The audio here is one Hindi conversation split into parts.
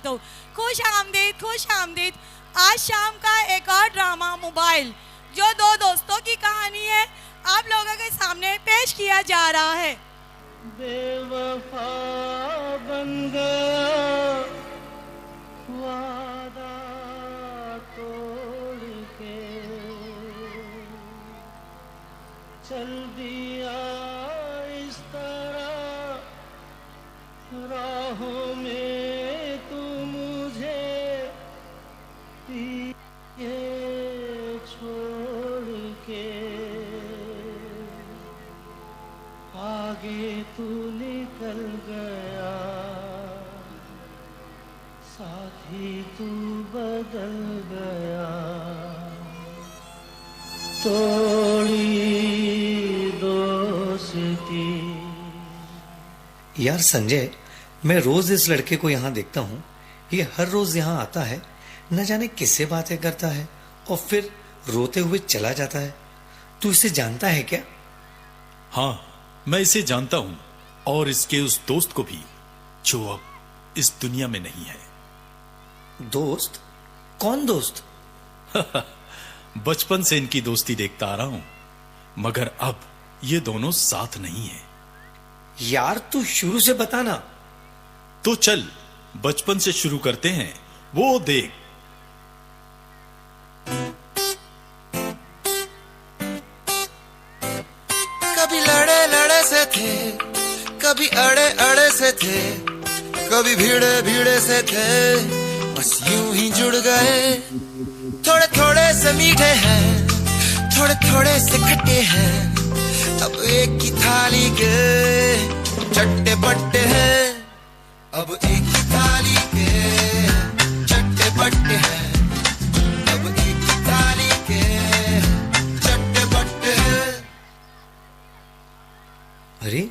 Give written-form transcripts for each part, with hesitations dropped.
बात हो। खुश आमदीद। आज शाम का एक और ड्रामा मोबाइल, जो दो दोस्तों की कहानी है, आप लोगों के सामने पेश किया जा रहा है। बेवफा बन गया वादा तोड़ के, चल दिया इस तरह राहों में तू मुझे पीछे छोड़ के, आगे तू निकल गया, साथी तू बदल गया, तोड़ी दोस्ती। यार संजय, मैं रोज इस लड़के को यहाँ देखता हूँ। ये हर रोज यहाँ आता है, न जाने किससे बातें करता है और फिर रोते हुए चला जाता है। तू इसे जानता है क्या? हाँ, मैं इसे जानता हूं, और इसके उस दोस्त को भी, जो अब इस दुनिया में नहीं है। दोस्त? कौन दोस्त? बचपन से इनकी दोस्ती देखता आ रहा हूं, मगर अब ये दोनों साथ नहीं है। यार तू शुरू से बताना। तो चल बचपन से शुरू करते हैं। वो देख, कभी लड़े लड़े से थे, कभी अड़े अड़े से थे, कभी भीड़े भीड़े से थे, बस यूं ही जुड़ गए। थोड़े थोड़े से मीठे हैं, थोड़े थोड़े से खट्टे हैं, अब एक ही थाली के चट्टे बट्टे हैं, अब एक ही थाली के चट्टे बट्टे हैं, अब एक ही थाली के चट्टे बट्टे हैं। अरे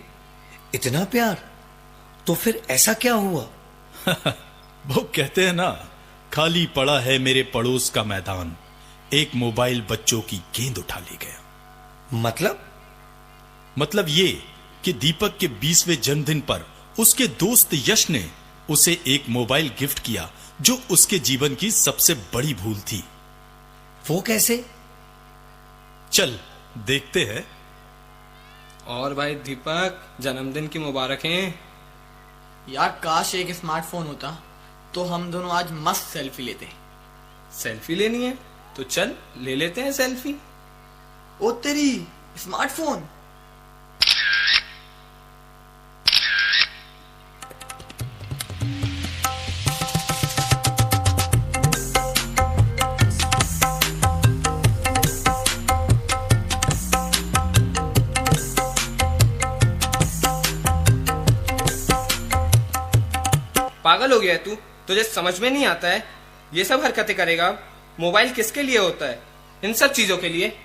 इतना प्यार, तो फिर ऐसा क्या हुआ? वो कहते हैं ना, खाली पड़ा है मेरे पड़ोस का मैदान, एक मोबाइल बच्चों की गेंद उठा ले गया। मतलब ये कि दीपक के 20वें जन्मदिन पर उसके दोस्त यश ने उसे एक मोबाइल गिफ्ट किया, जो उसके जीवन की सबसे बड़ी भूल थी। वो कैसे? चल देखते हैं। और भाई दीपक, जन्मदिन की मुबारकें। यार काश एक स्मार्टफोन होता तो हम दोनों आज मस्त सेल्फी लेते। सेल्फी लेनी है तो चल ले लेते हैं सेल्फी। ओ तेरी, स्मार्टफोन! पागल हो गया है तू? तुझे समझ में नहीं आता है? ये सब हरकतें करेगा? मोबाइल किसके लिए होता है? इन सब चीजों के लिए।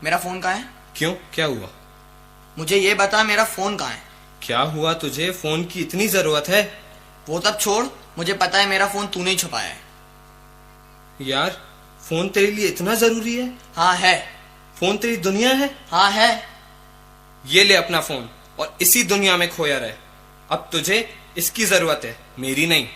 मेरा फोन कहाँ है? क्यों, क्या हुआ? मुझे ये बता, मेरा फोन कहाँ है? क्या हुआ तुझे? फोन की इतनी जरूरत है? वो तब छोड़, मुझे पता है मेरा फोन तूने ही छुपाया है। यार, फोन तेरे लिए इतना जरूरी है? हाँ है। फोन तेरी दुनिया है? हाँ है। ये ले अपना फोन और इसी दुनिया में खोया रहे। अब तुझे इसकी जरूरत है, मेरी नहीं।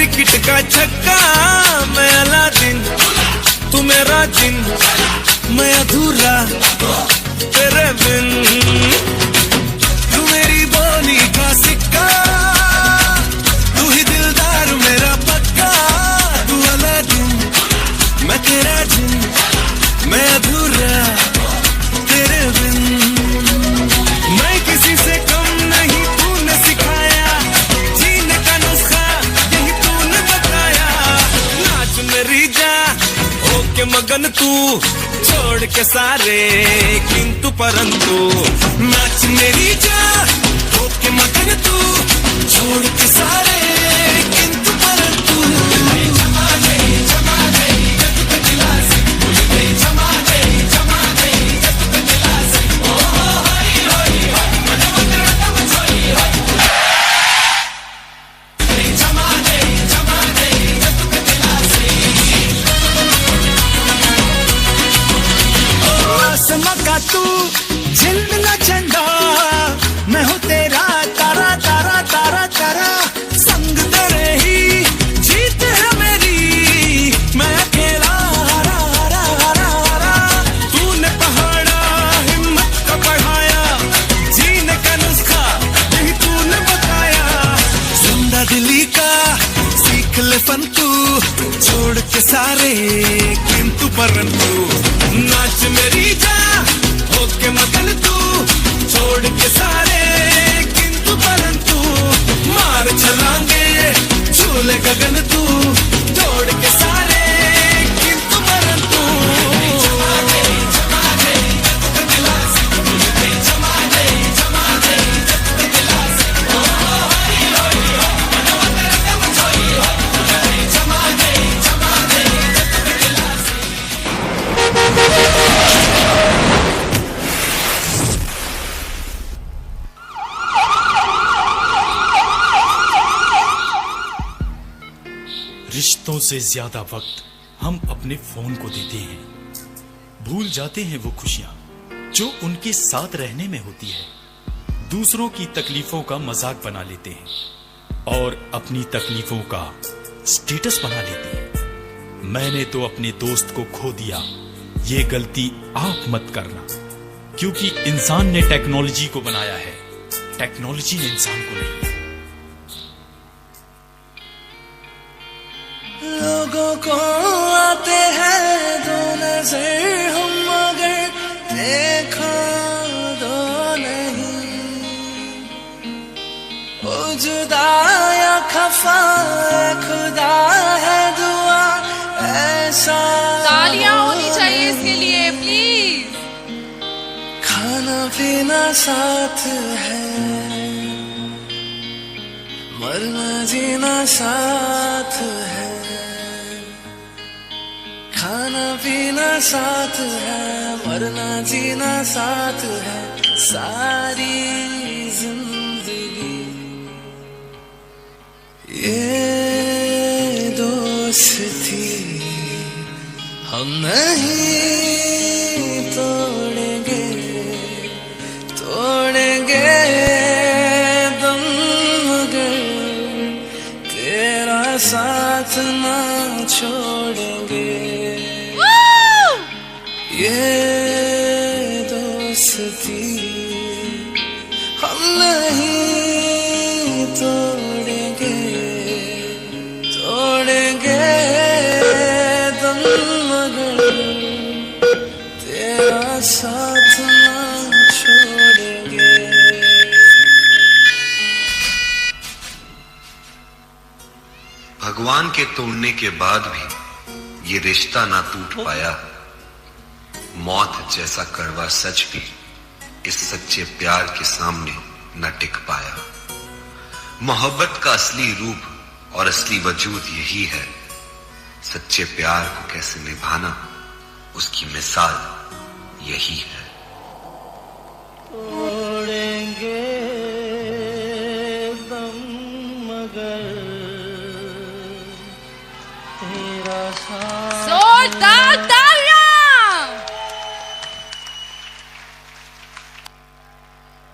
क्रिकेट का छक्का, मैं अलादीन, तू मेरा जिन, मैं अधूरा तेरे बिन, तू मेरी बोली का सिक्का, तू ही दिलदार मेरा पक्का, तू अलादीन मैं तेरा जिन, मैं अधूरा तेरे बिन। मैं किसी से कम नहीं, तूने सिखाया जीने का नुस्खा, यही तूने बताया। नाच मेरी जा होके मगन तू, छोड़ के सारे किंतु परंतु। नाच मेरी जा होके मगन तू, छोड़ के सारे किंतु परंतु। का तू झिलमिला झंडा, मैं हूँ तेरा तारा तारा तारा तारा। संग तेरे ही जीत है मेरी, मैं अकेला हरा हरा हरा हरा। तूने पहाड़ा हिम्मत का बढ़ाया, जीने का नुस्खा यही तूने बताया। जिंदा दिली का सीख ले फन तू, छोड़ के सारे किंतु परंतु। नाच मेरी जा होके मगन तू, छोड़ के सारे किंतु परंतु। मार छलांगे झूले गगन तू, छोड़ के सारे किंतु परंतु। रिश्तों से ज्यादा वक्त हम अपने फोन को देते हैं, भूल जाते हैं वो खुशियां जो उनके साथ रहने में होती है। दूसरों की तकलीफों का मजाक बना लेते हैं और अपनी तकलीफों का स्टेटस बना लेते हैं। मैंने तो अपने दोस्त को खो दिया, ये गलती आप मत करना, क्योंकि इंसान ने टेक्नोलॉजी को बनाया है, टेक्नोलॉजी ने इंसान को नहीं। लोगों को आते हैं दो नजर, हम मगर देखो दो नहीं। ओ जुदा या खफा खुदा है दुआ ऐसा। तालियां होनी चाहिए इसके लिए प्लीज। खाना पीना साथ है, मरना जीना साथ है। खाना पीना साथ है, मरना जीना साथ है। सारी जिंदगी ये दोस्ती हम नहीं तोड़ेंगे, तोड़ेंगे दम मगर तेरा साथ ना छोड़ेंगे। ये दोस्ती हम नहीं तोड़ेंगे, तोड़ेंगे दम मगर तेरा साथ ना छोड़ेंगे। भगवान के तोड़ने के बाद भी ये रिश्ता ना टूट पाया। मौत जैसा कड़वा सच भी इस सच्चे प्यार के सामने न टिक पाया। मोहब्बत का असली रूप और असली वजूद यही है, सच्चे प्यार को कैसे निभाना उसकी मिसाल यही है। तोड़ेंगे दम मगर तेरा साथ। जोरदार